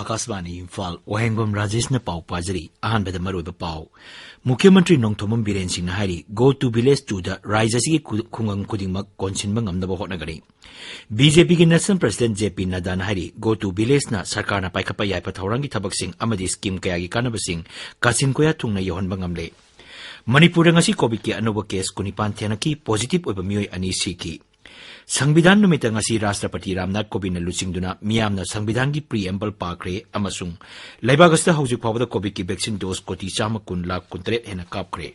Akashvani Imphal Wahengbam Rajesh na pau pajari ahan beda maroiba pau Mukhyamantri Nongthomam Biren Singh na hari go to village to the rise asi khungang khudingmak konsinba ngamnaba hotnagari BJP ki National President JP Nadda na hari go to village na sarkar na paikapa yaipa thaurangi thabak sing amadi scheme kaya gi kanaba sing kasin koya thungna yohonba ngamle Manipur ngasi covid ki anoba case kunipan thenaki positive oiba mioi ani siki Sangbidan numita ngasi Rashtrapati Ramnath Kovind na lusingduna miyamna Sangbidan ki preamble pakre amasung laibagasta haujuk phawada covid ki vaccine dose koti 110 lakh 63 hena kapkre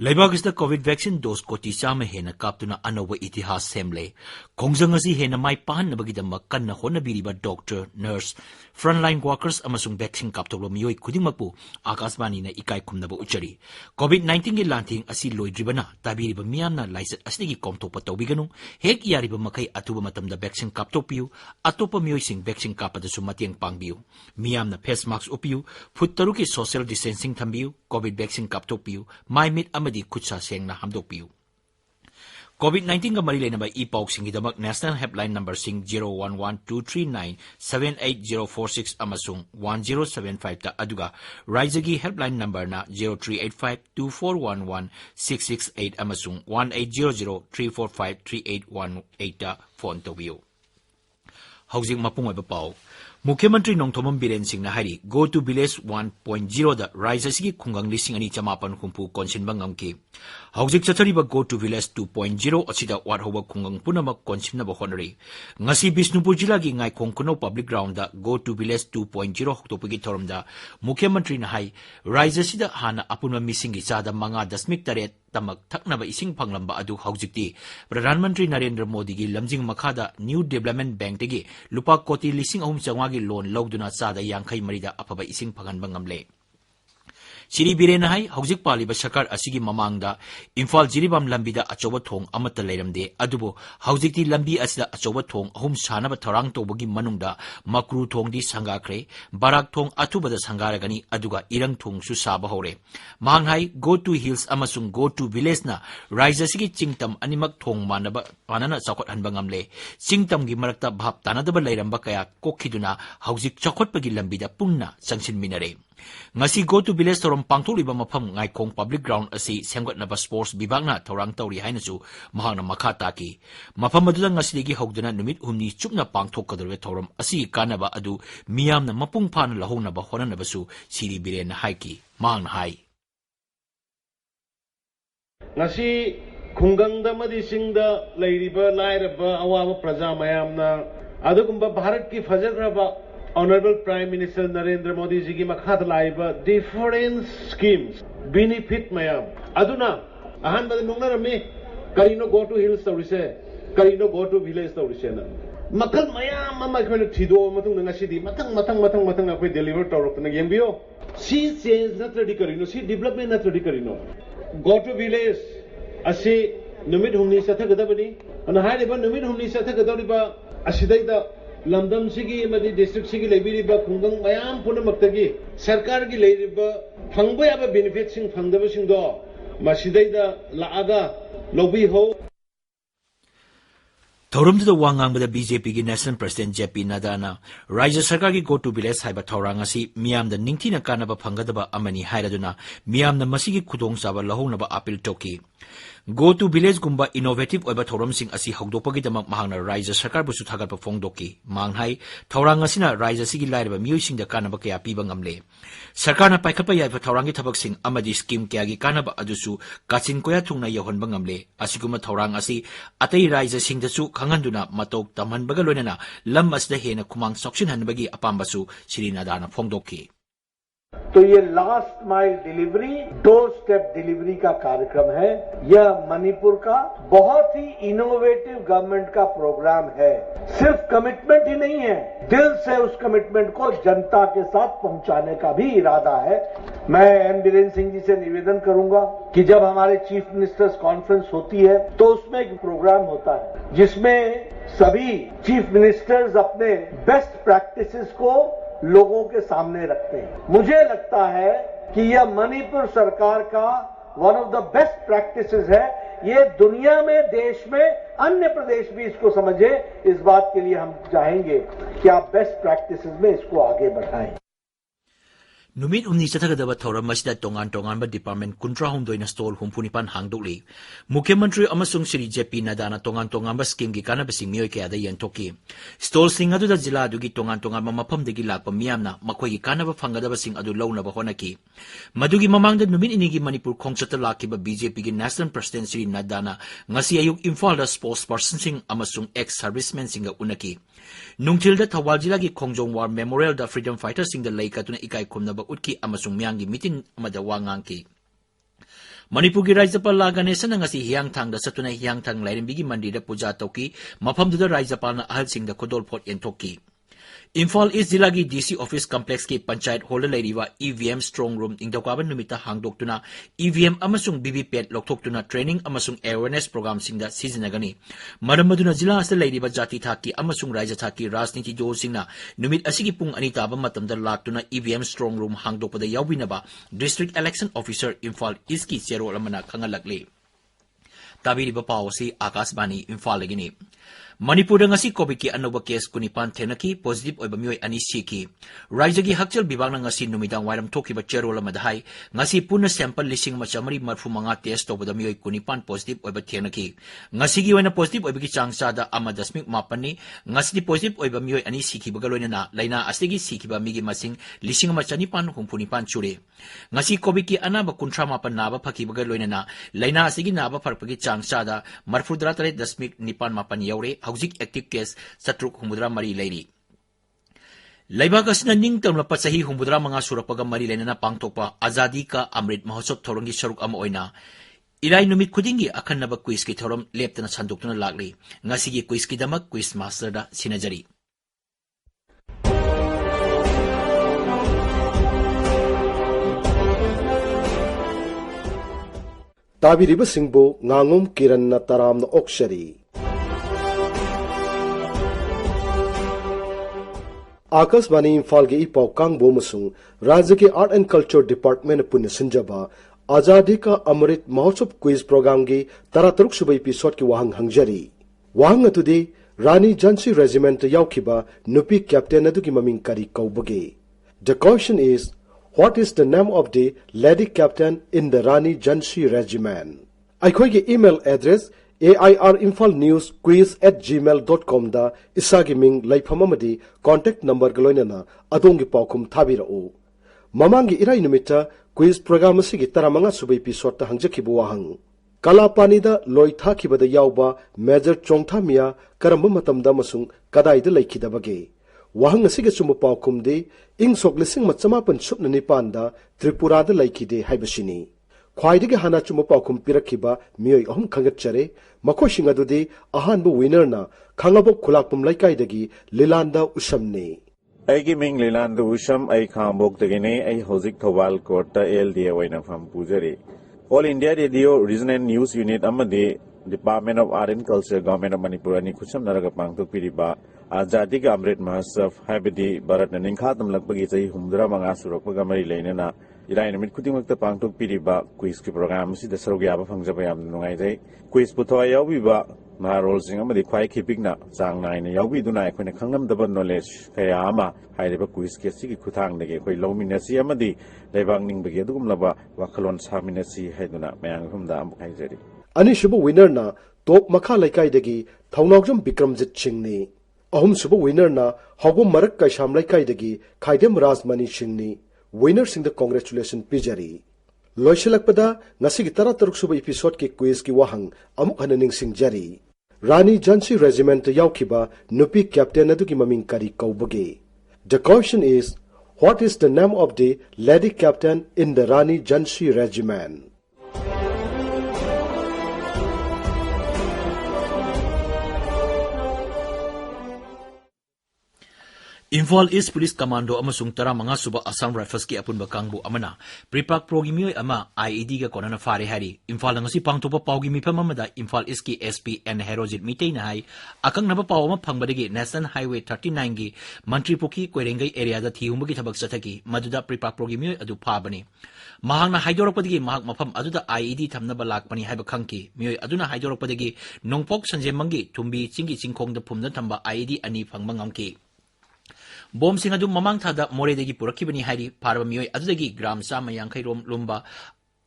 Laibagista COVID vaccine dose koti sama hena kaptuna anowa itihas semle kongjang asi hena mai pahan na bagidam kanna hona biriba doctor nurse frontline workers amasung vaccine kaptolo miyoi khudingmakpu akasbani na ikai khumnaba uchari COVID-19 gi lanthing asi loidribana tabiriba miyamna license asigi komtokpa tawbiganu hek yariba makai atuba matamda vaccine kaptopiu atopa miyoi sing vaccine kapada su matiang pangbiu miyamna face mask upiu foot taruki social distancing thambiu COVID vaccine kaptopiu mai mit di kutsa seng na hamdokpiu COVID-19 ka mari lenaba ipau singidamak national helpline number sing 011239788046 amasung 1075 ta aduga raizagi helpline number na 0385241166 amasung 1800345381 ta phone tobiu Housing mapung ba pau Mukhyamantri Nongthomam Biren Singh na hari go to village 1.0 da rise asigi khungang lising ani chamapan humpu konsinba ngamki haujik chathariba go to village 2.0 asida warhoba khungang punama konsinna ba honari ngasi Bishnupur jila gi ngai khongkuno public ground da go to village 2.0 hoktopagi thoramda Mukhyamantri na hai rise asida hana apunma mising gi chada manga dasmik taret tamak thaknaba ising phanglamba adu haujikti Pradhan Mantri Narendra Modi gi lamjing makhada New Development Bank tegi lupa koti lising ahum changwa gi loan lawduna chada yankhai marida afaba ising phanganba ngamle Siri Biren hai haujik paliba sarkar asigi mamangda Imphal Jiribam lambida achoba thong amata leiramde adubo haujikti lambi asida achoba thong ahum sanaba tharang tobagi manungda makru thong di sangakre barak thong athubada sangaragani aduga irang thong su saba hore manghai go to hills amasung go to village na rise asigi chingtam animak thong manaba panana chakot hanba ngamle chingtam gi marakta bhap tanadaba leiramba kaya kokhiduna haujik chakotpagi lambida pungna changsin minare ngasi go to village torom pangtholiba mafam ngaikong public ground asi semgatnaba sports bibagna thorang tawri hainachu mahana makha taki mafam aduda ngasidegi hogduna numit humni chupna pangthokkadarwe thoram asi kanaba adu miyamna mapung phana lahongnaba honanabasu Siri Biren haiki mang hai ngasi khungangda madi singda leiriba lairaba awaba praja mayamna adugumba bharat ki fajagraba Honorable Prime Minister Narendra Modi ji ki makhat laiba different schemes benefit mayam aduna ahan bad nungnarami karino go to hills tawrise karino go to village tawrise na makal mayam mama khone thido matung ngasi di matang akoi deliver tawrokna yengbiyo si change na tradi karino si development na tradi karino go to village asi numit humni satha gadabani ana haiba numit humni satha gadariba asidaida Lamdam sigi madi district sigi lebiriba khungang mayam punamaktage sarkar gi leiriba phangba yaba benefit sing phangdaba sing do masidaida laaga lobi ho Thoramda wangang bada BJP gi National President JP Nadda na Rajya Sarkar gi go to village haiba thorang asi miyamda ningthina kanaba phangadaba amani hairaduna miyamna masigi khudong saba lahongnaba appeal toki Go to village gumba innovative oiba thoram sing asi hogdopagi damak mahangna Rajya Sarkar busu thagatpa phongdoki manghai thorang asina Rajya sigi lairaba miyoi singda kanaba kaya piba ngamle Sarkarna paikhatpa yaiba thorang gi thabak sing amadi scheme kaya gi kanaba adusu kachin koya thungna yohonba ngamle asiguma thorang asi atai Rajya singdasu khanganduna matok tamhanbaga loinana lam asda hena khumang soksin hanbagi apambasu Sri Nadda na phongdoki तो ये last mile delivery, door step delivery का कार्यक्रम है। यह मणिपुर का बहुत ही innovative government का programme है। सिर्फ कमिटमेंट ही नहीं है, दिल से उस कमिटमेंट को जनता के साथ पहुंचाने का भी इरादा है। मैं एन बीरेन सिंह जी से निवेदन करूंगा कि जब हमारे चीफ मिनिस्टर्स कॉन्फ्रेंस होती है तो उसमें एक प्रोग्राम होता है जिसमें सभी चीफ मिनिस्टर्स अपने बेस्ट प्रैक्टिसेस को लोगों के सामने रखते हैं। मुझे लगता है कि यह मणिपुर सरकार का one of the best practices है। ये दुनिया में, देश में, अन्य प्रदेश भी इसको समझे। इस बात के लिए हम चाहेंगे कि आप बेस्ट प्रैक्टिसेस में इसको आगे बढ़ाएं। नुमित उन्नी चथगदब थौरम मसिदा तोंगान तोंगानबा डिपार्टमेंट 19 स्टॉल 34 हांगदोकली। मुख्यमंत्री अमसुंग श्री जेपी नड्डाना तोंगान तोंगानबा स्कीम की कानबसिंग मियोय कयादा यंथोकी। स्टॉल सिंग अदुदा जिला अदुगी तोंगान तोंगानबा मफमदगी लाकपा मियामना मखोयगी कानबा फंगदबसिंग अदु लौनबा होनकी। मदुगी ममांगदा नुमित इनिगी मणिपुर खोंगचत लाखिबा बीजेपी की नेशनल प्रेसिडेंट श्री नड्डाना ngasi ayuk Imphal sports person सिंग अमसुंग एक्स सर्विसमैन सिंग उनकी। नुंगथिलदा थौबाल जिला की खोंगजोंग वार मेमोरियल दा फ्रीडम फाइटर सिंग दा लेकातुना इकाई खुमनबा उत्की अमसुंग म्यांगी मीटिंग अमदा वांगांग की। मणिपुर की राज्यपाल लागनेसन ngasi हियांगथांग दा सतुना हियांगथांग लाइरेंबी मंदिर दा पूजा तौकी। मफमदुदा राज्यपाल ना अहल सिंग दा खुदोल फोट एंथोकी। इम्फाल ईस्ट जिला की डीसी ऑफिस कॉम्प्लेक्स के पंचायत हॉल लेरिवा ईवीएम स्ट्रॉन्ग रूम इंदौकाबन नुमिता हांगदोक्तुना ईवीएम अमसुंग वीवीपैट लौथोक्तुना ट्रेनिंग अमसुंग अवेयरनेस प्रोग्राम सिंगदा सिजनगनी। मरमदुना जिला अस लेरिबा जाति थाकी अमसुंग राज्य थाकी राजनीति जोसिंगना नुमित असिगी पुंग अनि ताबा मतमदा लाक्तुना ईवीएम स्ट्रॉन्ग रूम हांगदोकपदा याउबिनबा district election officer Imphal east की चेरोल अमना खंगलकले। ताबीरिबा पावसी आकाशवाणी इम्फाल लगनी। मणिपुर ngasi कोविड की अनोबा केस 19 थेनकी पॉजिटिव ओइबा मियोय अनि सिकी। राज्य की हक्चल विभाग ngasi नुमिदांग वाइरम थोकिबा चेरोल अमदाहाई ngasi पुन सैंपल लिसिंग मचामरी मरफु मंगा टेस्ट तोबदा मियोय 19 पॉजिटिव ओइबा थेनकी। ngasi की ओइना पॉजिटिव ओइबा की चांगसादा 1.8 नि ngasi दी पॉजिटिव ओइबा मियोय अनि सिकीबा लोइना लाइना असिगी सिकीबा मिगी मसिंग लिसिंग मचानिपान हुंफुनिपान चुरे। ngasi कोविड की अनाबा 19 नाबा फकीबा लोइना लाइना असिगी नाबा फरपगी चांगसादा मरफुद्रा 3.9 यौरे। हौजिक एक्टिव केस 753 लेरी। लेबाग असना निंगतमला पचही 35 सुरपगा मरी लेना पांगथोकपा आजादी का अमृत महोत्सव थौरंगी सरुक अमा ओइना इराई नुमित खुदिंगी अखन्नबा क्विज की थौरम लेप्तना संदोक्तुना लागली। ngasiगी क्विज की दमक क्विज मास्टर दा सिनजरी। ताबिरिबा सिंगबो nganगum किरण ताराम ओक्शरी। आकाशवाणी इम्फाल के इपाव कांगबो मसुंग राज्य के आर्ट एंड कल्चर डिपार्टमेंट पुण्य संजबा आजादी का अमृत महोत्सव क्विज प्रोग्राम की 33 सुबह एपिसोड की वाहंग हंगजरी। वाहंग अतुदे रानी झांसी रेजिमेंट याउखिबा नुपी कैप्टन अदु की ममिंग करी कौबगे। The question is what is the name of the lady captain in the Rani Jhansi regiment. अखोई के ईमेल एड्रेस airinfalnewsquiz@gmail.com दा इसागी मिंग लाइफम अमदी कांटेक्ट नंबर गलोइनना अदोंगी पाउखुम थाबिरओ। ममांगी इराई नुमिता क्विज प्रोग्राम असिगी 35 सुबह एपिसोड ता हंगजखिबो वाहंग कलापानीदा लोई थाखिबदा याउबा मेजर चोंगथामिया करम मतमदा मसुंग कदाइदा लैखिदबगे। वाहंग असिगे चुम पाउखुमदे इंग सोकलिसिंग मचमापन सुपन निपानदा त्रिपुरादा लैखिदे हाइबसिनी। ख्वाइदगी हाना चुम पाउखुम पिरखिबा मियोय अहम खंगतचरे मखोशिंग अदुदे अहानबो विनरना खंगबो खुलाकपुम लैकाइदगी लीलांदा उसमने। अगी मिंग लीलांदा उसम आई खांबोकदगिने आई होजिक थोबाल कोर्टा एलडीए वैना फम पूजरी। All India radio regional news unit अमदे department of art and culture government of Manipur अनि खुसम नरग पांगथोकपिरिबा आजादी का अमृत महोत्सव हाइबदी भारत निंखा तमलकपगी चही 35 सुरकपगा मरी लेनना इराई नुमित खुदिंगमक्ता पांगथोकपिरिबा क्विज की प्रोग्राम सिदा सरुग याबा फंगजबा याम नुंगाइजै। क्विज पुथवा याउबिबा महारोलसिंग अमदि ख्वाइ खिपिकना चांग नाइना याउबिदुना अखोइना खंगमदबा नॉलेज कया अमा हाइरेबा क्विज के सिगी खुथांगदगे अखोइ लौमिनसी अमदि लेबांग निंगबगी अदुगुमलबा वाखलोन सामिनसी हाइदुना मयांग हुमदा अमुक हाइजरी। अनिसुबु विनरना टॉप मखा लैकाइदगी थौनावजम विक्रमजित सिंहनी। अहुमसुबु विनरना हौबु मरक कैसाम लैकाइदगी खाइदेम राजमणि सिंहनी। विनर सिंह द कांग्रेचुलेशन पिजरी। लोइसलकपदा ngasi की 33 सुबह एपिसोड के क्विज की वाहंग अमुक हन निंगसिंगजरी। रानी झांसी रेजिमेंट याउखिबा नुपी कैप्टन अदु की ममिंग करी कौबगे। The question is What is the name of the lady captain in the Rani Jhansi regiment? Imphal East Police Commando amasung tara mga suba Assam Rifles ki apunba kangbu amana Pripak Progi miyoy ama IED ga konana fare hari Imphal nga si pangtupa pawgi mipam amada Imphal East ki SP and Herojit mitay na hay akang nabapaw ama pangbadagi National Highway 39 gi Mantri Puki Kwerengay area da thihumbagi thabag sataki maduda Pripak Progi miyoy adu phabani mahang na haidorokpadagi mahak mapam aduda IED thamnaba lakpani haiba khangki miyoy aduna haidorokpadagi nongpok sanjemangi tumbi chingi chingkhong da phumna thamba IED ani phangba ngamki Bom sing adu mamang thada more degi purakibani hari parba miyoy adudagi gram sama yangkai rom lumba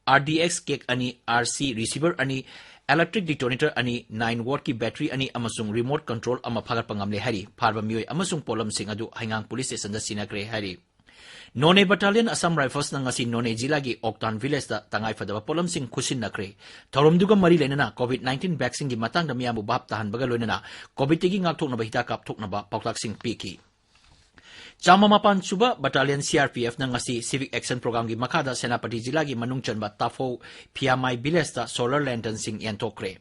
RDX cake ani RC receiver ani electric detonator ani 9 watt ki battery ani amasung remote control ama phagar pangamle hari parba miyoy amasung polam sing adu hangang police station da sinakre hari None Battalion Assam Rifles na ngasi None Jila gi Oktan Village da tangay fadaba polam sing kusin nakre thoromduga mari lenana COVID-19 vaccine gi matang da miyamu bap tahan baga loinana COVID tegi ngakthok na ba hita kap thok na ba pautak sing piki Chama mapan suba Battalion CRPF na ngasi Civic Action Program gi makada Senapati Jila gi manungchan ba Tafo PMI Bilesta Solar Lantern sing yantokre.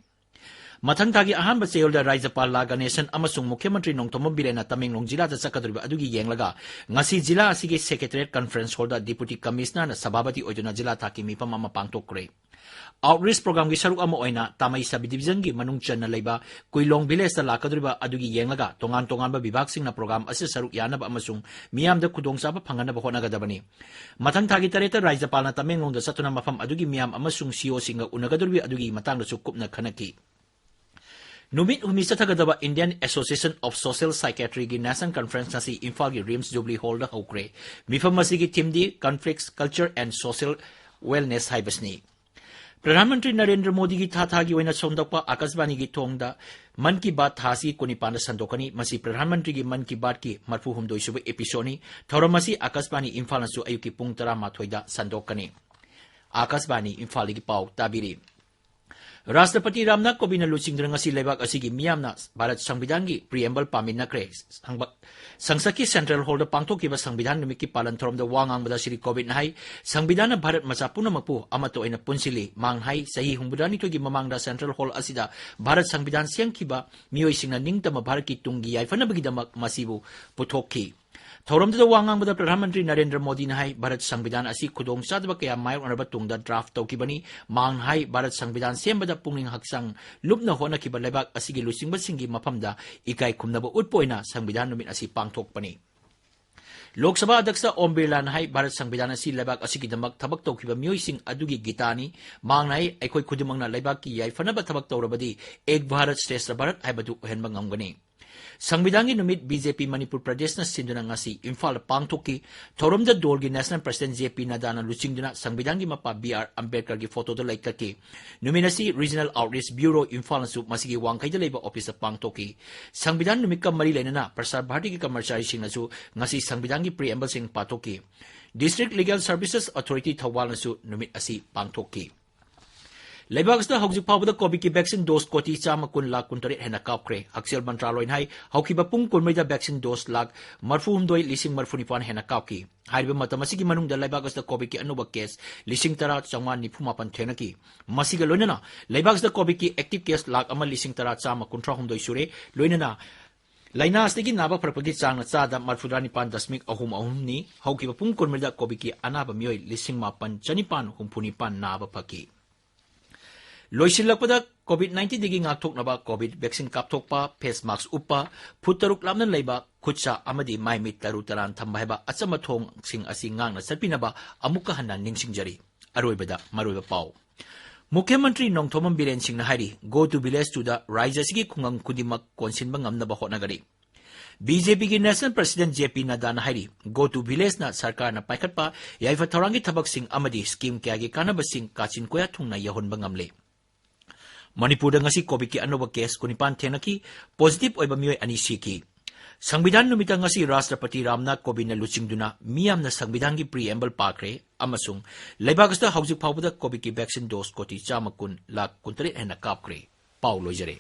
Mathang tagi ahan ba seyolda Raijapal Laganesan amasung Mukhyamantri Nongthombam Birena Tamenglong Jila da sakadriba adugi yenglaga ngasi Jila asigi Secretariat Conference Hall da Deputy Commissioner na Sababati Oiduna Jila taki mipam ama pangtokre. Outreach program gi saruk ama oina tamay sa division gi manungchan na laiba Kuilong Village da lakadriba adugi yenglaga tongan ba bibag sing na program ase saruk yana ba amasung miyam da kudong sa ba phangana ba honagadabani mathang tagi tareta Raijapal na Tamenglong da satuna mafam adugi miyam amasung CEO singa unagadurbi adugi matang da sukup na khanaki Numit humisa tagadaba Indian Association of Social Psychiatry gi National Conference na si Imphal gi Rims Jubilee Hall da hokre mifam masigi timdi conflicts culture and social wellness haibasni Pradhan Mantri Narendra Modi gi thatha gi waina sondakpa Akashbani gi thongda Man ki Baat thasi kunipana sandokani masi Pradhan Mantri gi Man ki Baat ki marfu humdoi subu episode ni thoramasi Akashbani Imphal na su ayuki pung 13 da sandokani Akashbani Imphal gi pau tabiri Rashtrapati Ramnath Kovind na lusingdra ngasi lebak asigi miyamna Bharat Samvidhan gi preamble pamin na kre Sangsaki Central Hall da pangthokiba Samvidhan numit ki palan thorom da wangang bada siri Covid na hai Samvidhan na Bharat macha puna magpu amato ina punsili manghai sahi humbudani to gi mamang da Central Hall asida Bharat Samvidhan siangkiba miyoy singna ningtama Bharat ki tungi yaifana bagidamak masibu puthokki Thorom da wangang bada Pradhan Mantri Narendra Modi na hai Bharat Samvidhan asi khudong sadba kaya mayor onaba tungda draft tawkibani manghai Bharat Samvidhan sembada pungling haksang lupna hona kiba lebak asigi lusingba singi mapamda ikai khumnaba utpoina Samvidhan numit asi pangthokpani Lok Sabha Adyaksha Om Birla na hai Bharat Samvidhan asi lebak asigi damak thabak tawkiba miyoy sing adugi gitani mangnai aikoi khudumang na lebak ki yaifanaba thabak tawrabadi Ek Bharat Shreshtha Bharat haibadu ohenba ngamgani Samvidhangi numit BJP Manipur Pradesh na sinduna ngasi Imphal pangthoki thoromda dorgi National President JP Nadda na lusingduna Samvidhangi mapa BR Ambedkar gi photo da laikaki numinasi Regional Outreach Bureau Imphal na su masigi wangkai da leiba office pangthoki Samvidhan numit ka mari lenana Prasar Bharati gi kamarchari sing na su ngasi Samvidhangi preamble sing pathoki District Legal Services Authority Thawal na su numit asi pangthoki Lebagsda hawjik pawda COVID ki vaccine dose koti chama kun lak kun tarit hena kapkre Aksel Mantraloin hai hawkiba pung kun maida vaccine dose lak marfum doi lising marfunipan hena kapki haiba matamasigi manung da lebagsda COVID ki anuba case lising tara chama nifumapan thenaki masiga loinana lebagsda COVID ki active case lak ama lising tara chama kuntra humdoi sure loinana Laina asdagi naba parapagi chang na chada marfudani pan dasmik ahum ni hawkiba pung kun maida COVID ki anaba miyoy lising mapan chanipan humpunipan naba paki Loisilakpada COVID-19 digi ngakthok naba COVID vaccine kapthokpa face mask uppa phutaruk lamnan leiba khutsa amadi maimit taru taran thambaiba achama thong sing asi ngang na satpinaba amuka hanan ningsingjari aroibada maroiba pau Mukhyamantri Nongthombam Biren Singh na hari go to village to the Raijasigi khungang kudimak konsinba ngamnaba hotnagari BJP ki National President JP Nadda na hari go to village na sarkar na paikhatpa yaifa thorangi thabak sing amadi scheme kya gi kanaba sing kachin koya thungna yahonba ngamle Manipur ngasi COVID ki anoba case kunipan thenaki positive oiba miyoy ani siki Samvidhan numita ngasi Rashtrapati Ramnath Kovind na lusingduna miyam na Samvidhan ki preamble pakre amasung leibagasta hawjik phawbada COVID ki vaccine dose koti chamakun lak kuntare hena kapkre Paulo Jare